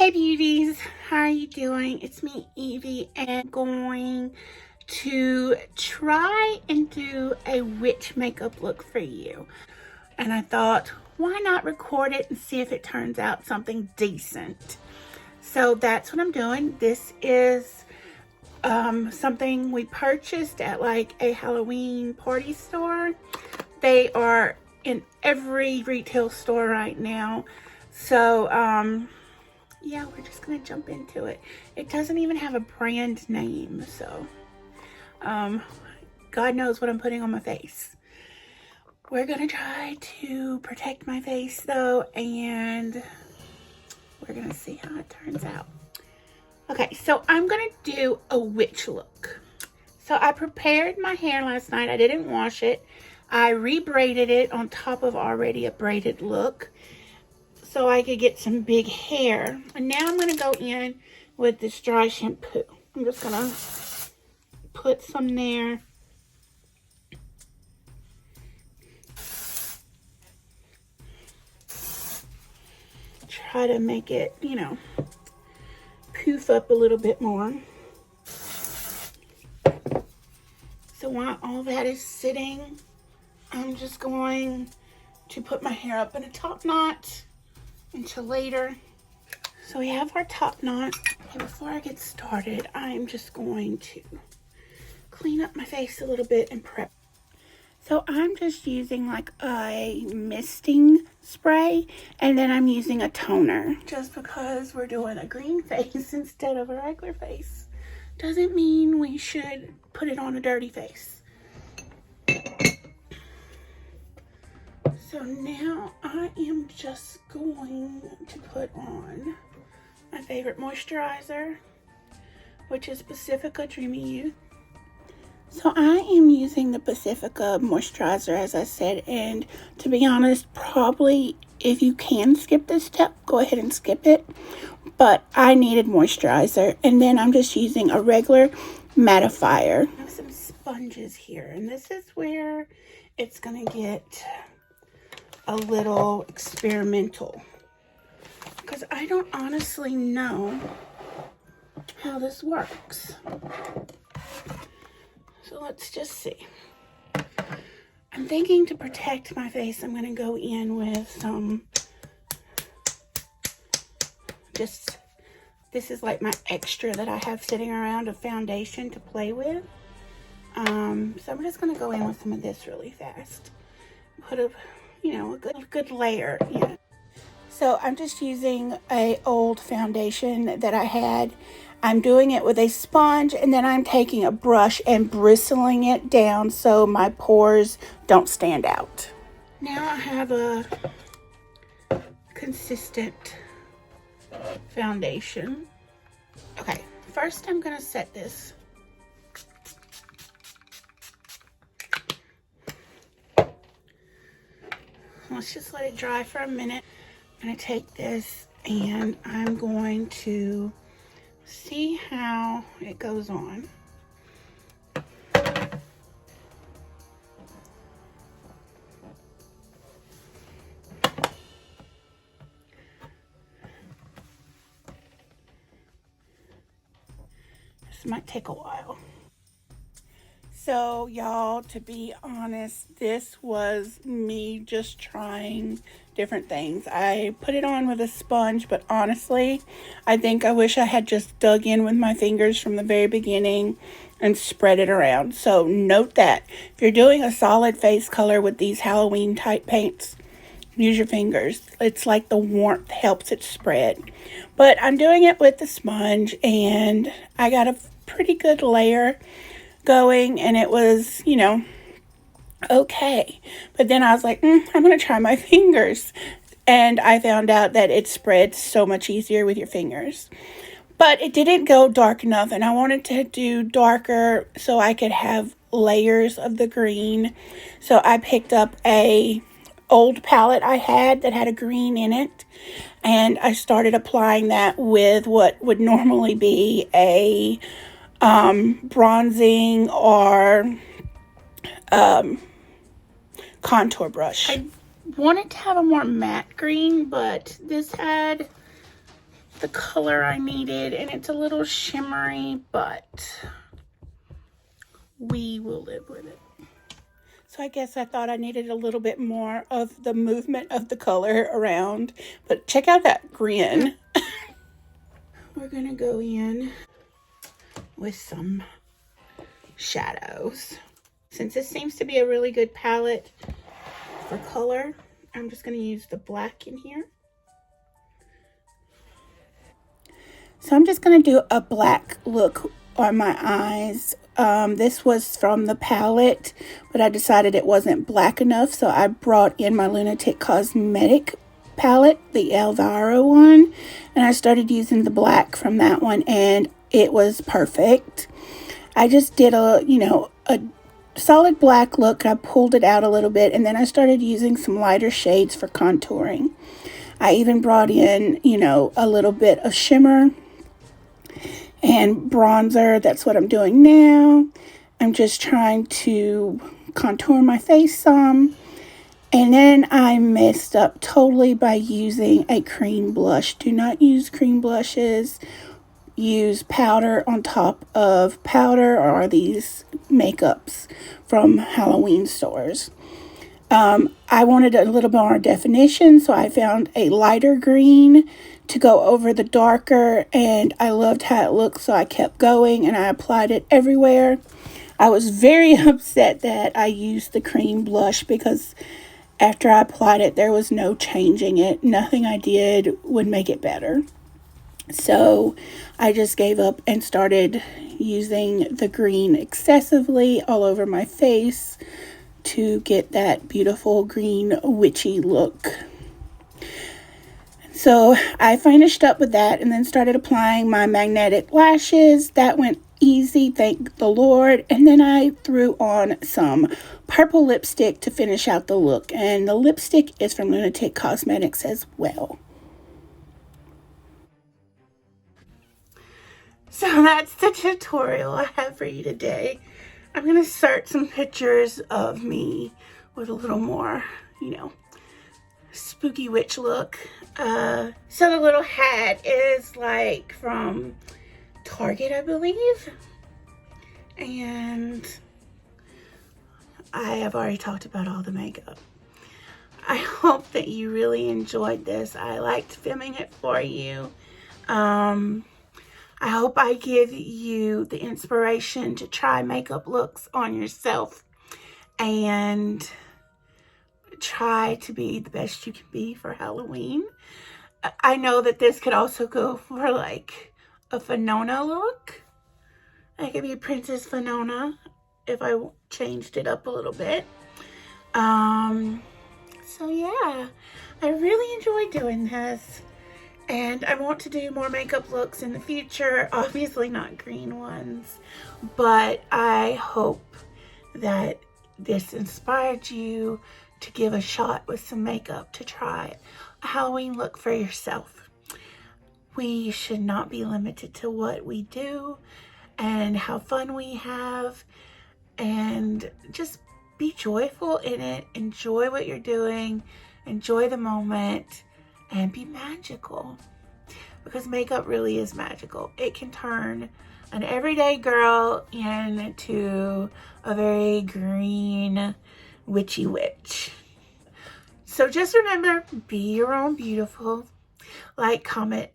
Hey beauties, how are you doing? It's me, Evie, and I'm going to try and do a witch makeup look for you. And I thought, why not record it and see if it turns out something decent? So that's what I'm doing. This is something we purchased at like a Halloween party store. They are in every retail store right now. So, yeah, we're just gonna jump into it. It doesn't even have a brand name, so God knows what I'm putting on my face. We're gonna try to protect my face though, and we're gonna see how it turns out. Okay, so I'm gonna do a witch look. So I prepared my hair last night. I didn't wash it. I rebraided it on top of already a braided look, so I could get some big hair. And now I'm going to go in with this dry shampoo. I'm just going to put some there. Try to make it, you know, poof up a little bit more. So while all that is sitting, I'm just going to put my hair up in a top knot until later. So we have our top knot. Okay, before I get started, I'm just going to clean up my face a little bit and prep. So I'm just using like a misting spray, and then I'm using a toner. Just because we're doing a green face instead of a regular face doesn't mean we should put it on a dirty face. So now I am just going to put on my favorite moisturizer, which is Pacifica Dreamy Youth. So I am using the Pacifica moisturizer, as I said, and to be honest, probably if you can skip this step, go ahead and skip it. But I needed moisturizer, and then I'm just using a regular mattifier. I have some sponges here, and this is where it's gonna get a little experimental, because I don't honestly know how this works. So let's just see. I'm thinking to protect my face, I'm going to go in with some, this is like my extra that I have sitting around of foundation to play with. So I'm just going to go in with some of this really fast. Put a, you know, a good layer in. So I'm just using a old foundation that I had. I'm doing it with a sponge, and then I'm taking a brush and bristling it down so my pores don't stand out. Now I have a consistent foundation. Okay, first I'm gonna set this. Let's just let it dry for a minute. I'm gonna take this and I'm going to see how it goes on. This might take a while. So y'all, to be honest, this was me just trying different things. I put it on with a sponge, but honestly, I think I wish I had just dug in with my fingers from the very beginning and spread it around. So note that if you're doing a solid face color with these Halloween type paints, use your fingers. It's like the warmth helps it spread. But I'm doing it with the sponge, and I got a pretty good layer going, and it was, you know, okay. But then I was like, I'm gonna try my fingers, and I found out that it spreads so much easier with your fingers. But it didn't go dark enough, and I wanted to do darker so I could have layers of the green. So I picked up a old palette I had that had a green in it, and I started applying that with what would normally be a bronzing or contour brush. I wanted to have a more matte green, but this had the color I needed, and it's a little shimmery, but we will live with it. So I guess I thought I needed a little bit more of the movement of the color around, but check out that grin. We're gonna go in with some shadows. Since this seems to be a really good palette for color, I'm just going to use the black in here. So I'm just going to do a black look on my eyes. This was from the palette, but I decided it wasn't black enough, so I brought in my Lunatic Cosmetic palette, the Elvira one, and I started using the black from that one, and it was perfect. I just did a solid black look. I pulled it out a little bit, and then I started using some lighter shades for contouring. I even brought in, a little bit of shimmer and bronzer. That's what I'm doing now. I'm just trying to contour my face some. And then I messed up totally by using a cream blush. Do not use cream blushes. Use powder on top of powder, or these makeups from Halloween stores. I wanted a little more definition, so I found a lighter green to go over the darker, and I loved how it looked, so I kept going and I applied it everywhere. I was very upset that I used the cream blush because after I applied it, there was no changing it. Nothing I did would make it better. So I just gave up and started using the green excessively all over my face to get that beautiful green witchy look. So I finished up with that and then started applying my magnetic lashes. That went easy, thank the Lord. And then I threw on some purple lipstick to finish out the look. And the lipstick is from Lunatic Cosmetics as well. So that's the tutorial I have for you today. I'm going to insert some pictures of me with a little more, spooky witch look. So the little hat is like from Target, I believe. And I have already talked about all the makeup. I hope that you really enjoyed this. I liked filming it for you. I hope I give you the inspiration to try makeup looks on yourself and try to be the best you can be for Halloween. I know that this could also go for like a Finona look. I could be a Princess Finona if I changed it up a little bit. So yeah, I really enjoyed doing this. And I want to do more makeup looks in the future. Obviously not green ones. But I hope that this inspired you to give a shot with some makeup to try a Halloween look for yourself. We should not be limited to what we do and how fun we have. And just be joyful in it. Enjoy what you're doing. Enjoy the moment. And be magical, because makeup really is magical. It can turn an everyday girl into a very green witchy witch. So just remember, be your own beautiful. Like, comment,